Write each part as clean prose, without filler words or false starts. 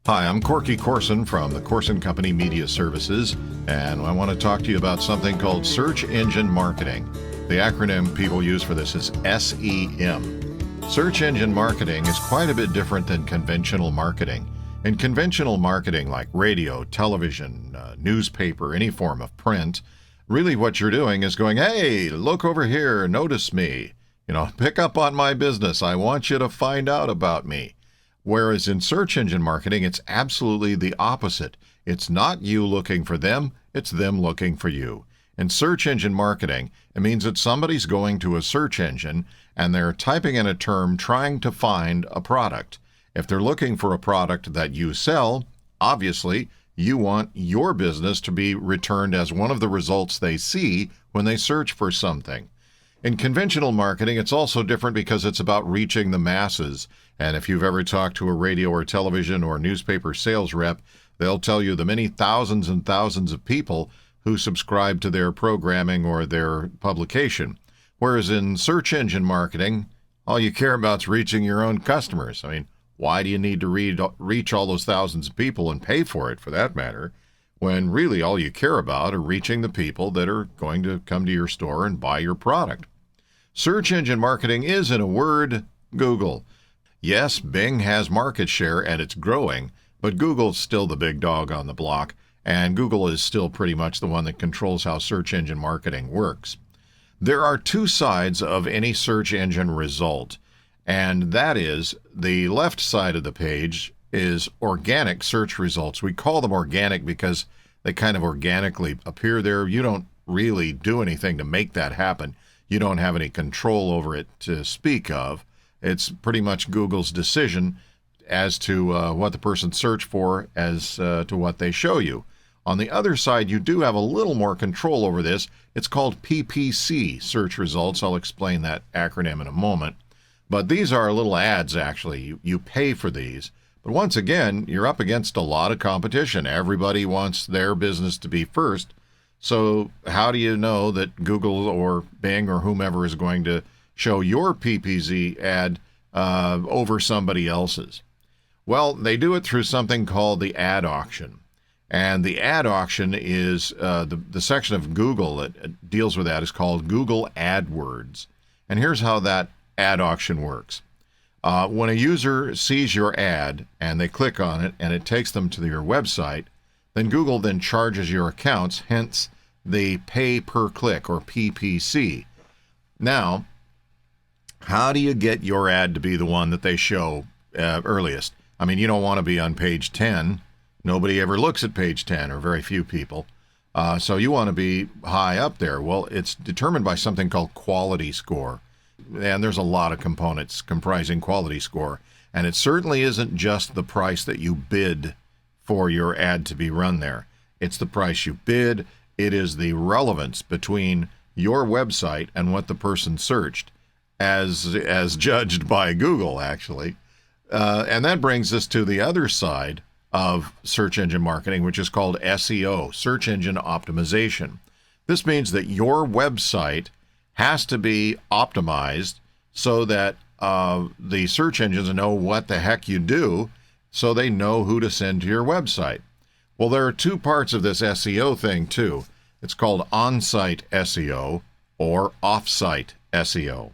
Hi, I'm Corky Corson from the Corson Company Media Services, and I want to talk to you about something called search engine marketing. The acronym people use for this is SEM. Search engine marketing is quite a bit different than conventional marketing. In conventional marketing like radio, television, newspaper, any form of print, really what you're doing is going, hey, look over here, notice me. Pick up on my business. I want you to find out about me. Whereas in search engine marketing, it's absolutely the opposite. It's not you looking for them, it's them looking for you. In search engine marketing, it means that somebody's going to a search engine and they're typing in a term trying to find a product. If they're looking for a product that you sell, obviously you want your business to be returned as one of the results they see when they search for something. In conventional marketing, it's also different because it's about reaching the masses. And if you've ever talked to a radio or television or newspaper sales rep, they'll tell you the many thousands and thousands of people who subscribe to their programming or their publication. Whereas in search engine marketing, all you care about is reaching your own customers. Why do you need to reach all those thousands of people and pay for it, for that matter, when really all you care about are reaching the people that are going to come to your store and buy your product? Search engine marketing is, in a word, Google. Yes, Bing has market share and it's growing, but Google's still the big dog on the block, and Google is still pretty much the one that controls how search engine marketing works. There are two sides of any search engine result, and that is the left side of the page is organic search results. We call them organic because they kind of organically appear there. You don't really do anything to make that happen. You don't have any control over it to speak of. It's pretty much Google's decision as to what the person searched for as to what they show you. On the other side, you do have a little more control over this. It's called PPC search results. I'll explain that acronym in a moment. But these are little ads, actually. You pay for these. But once again, you're up against a lot of competition. Everybody wants their business to be first. So how do you know that Google or Bing or whomever is going to show your PPC ad over somebody else's? Well, they do it through something called the ad auction. And the ad auction is the section of Google that deals with that is called Google AdWords. And here's how that ad auction works. When a user sees your ad and they click on it and it takes them to your website, then Google then charges your accounts, hence the pay per click or PPC. Now, how do you get your ad to be the one that they show earliest? You don't want to be on page 10. Nobody ever looks at page 10, or very few people. So you want to be high up there. Well, it's determined by something called quality score. And there's a lot of components comprising quality score. And it certainly isn't just the price that you bid for your ad to be run there. It's the price you bid. It is the relevance between your website and what the person searched, as judged by Google, actually. And that brings us to the other side of search engine marketing, which is called SEO, search engine optimization. This means that your website has to be optimized so that the search engines know what the heck you do, so they know who to send to your website. Well, there are two parts of this SEO thing, too. It's called on-site SEO or off-site SEO.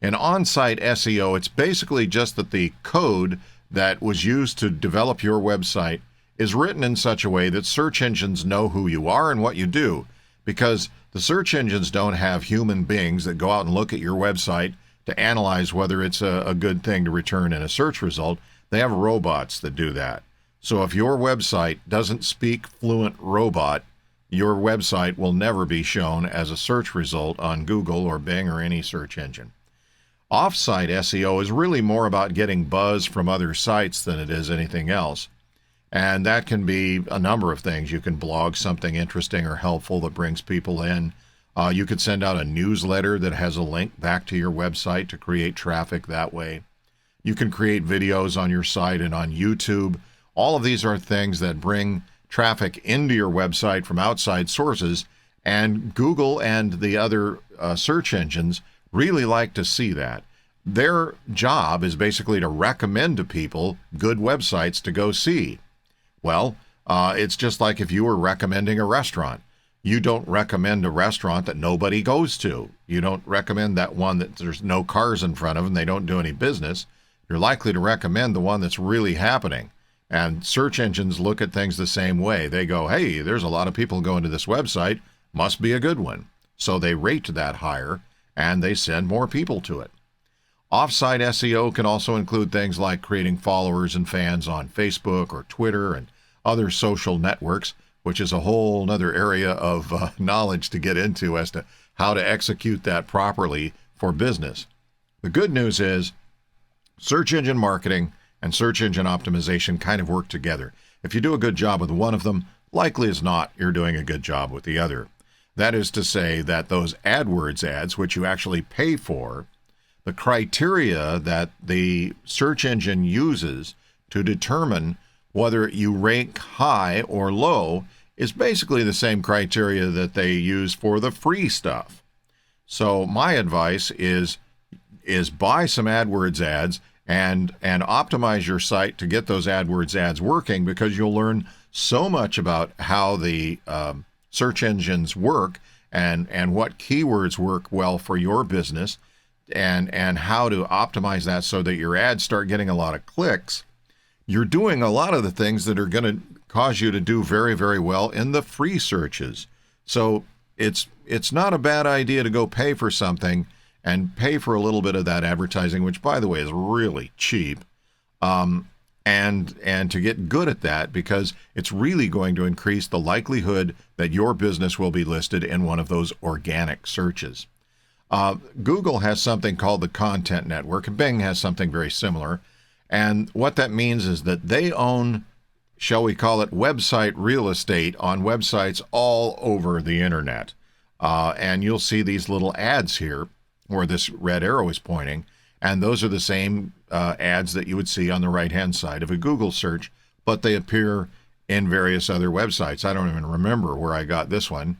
In on-site SEO, it's basically just that the code that was used to develop your website is written in such a way that search engines know who you are and what you do, because the search engines don't have human beings that go out and look at your website to analyze whether it's a good thing to return in a search result. They have robots that do that. So if your website doesn't speak fluent robot, your website will never be shown as a search result on Google or Bing or any search engine. Off-site SEO is really more about getting buzz from other sites than it is anything else. And that can be a number of things. You can blog something interesting or helpful that brings people in. You could send out a newsletter that has a link back to your website to create traffic that way. You can create videos on your site and on YouTube. All of these are things that bring traffic into your website from outside sources, and Google and the other search engines really like to see that. Their job is basically to recommend to people good websites to go see. Well, it's just like if you were recommending a restaurant. You don't recommend a restaurant that nobody goes to. You don't recommend that one that there's no cars in front of and they don't do any business. You're likely to recommend the one that's really happening. And search engines look at things the same way. They go, hey, there's a lot of people going to this website, must be a good one. So they rate that higher and they send more people to it. Off-site SEO can also include things like creating followers and fans on Facebook or Twitter and other social networks, which is a whole other area of knowledge to get into as to how to execute that properly for business. The good news is search engine marketing and search engine optimization kind of work together. If you do a good job with one of them, likely as not, you're doing a good job with the other. That is to say that those AdWords ads, which you actually pay for, the criteria that the search engine uses to determine whether you rank high or low is basically the same criteria that they use for the free stuff. So my advice is buy some AdWords ads and optimize your site to get those AdWords ads working, because you'll learn so much about how the search engines work and what keywords work well for your business and how to optimize that so that your ads start getting a lot of clicks. You're doing a lot of the things that are going to cause you to do very, very well in the free searches. So it's not a bad idea to go pay for something and pay for a little bit of that advertising, which, by the way, is really cheap, and to get good at that, because it's really going to increase the likelihood that your business will be listed in one of those organic searches. Google has something called the Content Network, and Bing has something very similar. And what that means is that they own, shall we call it, website real estate on websites all over the internet. And you'll see these little ads here where this red arrow is pointing. And those are the same ads that you would see on the right-hand side of a Google search, but they appear in various other websites. I don't even remember where I got this one.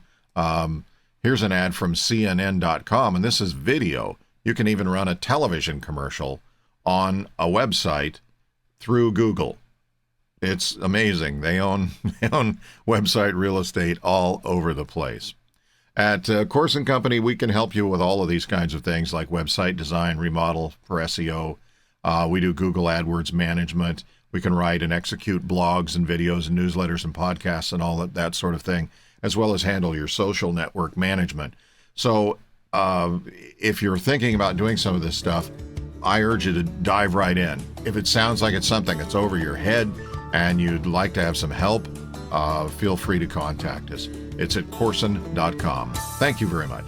Here's an ad from CNN.com, and this is video. You can even run a television commercial on a website through Google. It's amazing. They own website real estate all over the place. At Corson Company, we can help you with all of these kinds of things like website design, remodel for SEO. We do Google AdWords management. We can write and execute blogs and videos and newsletters and podcasts and all that sort of thing, as well as handle your social network management. So if you're thinking about doing some of this stuff, I urge you to dive right in. If it sounds like it's something that's over your head and you'd like to have some help, feel free to contact us. It's at Corson.com. Thank you very much.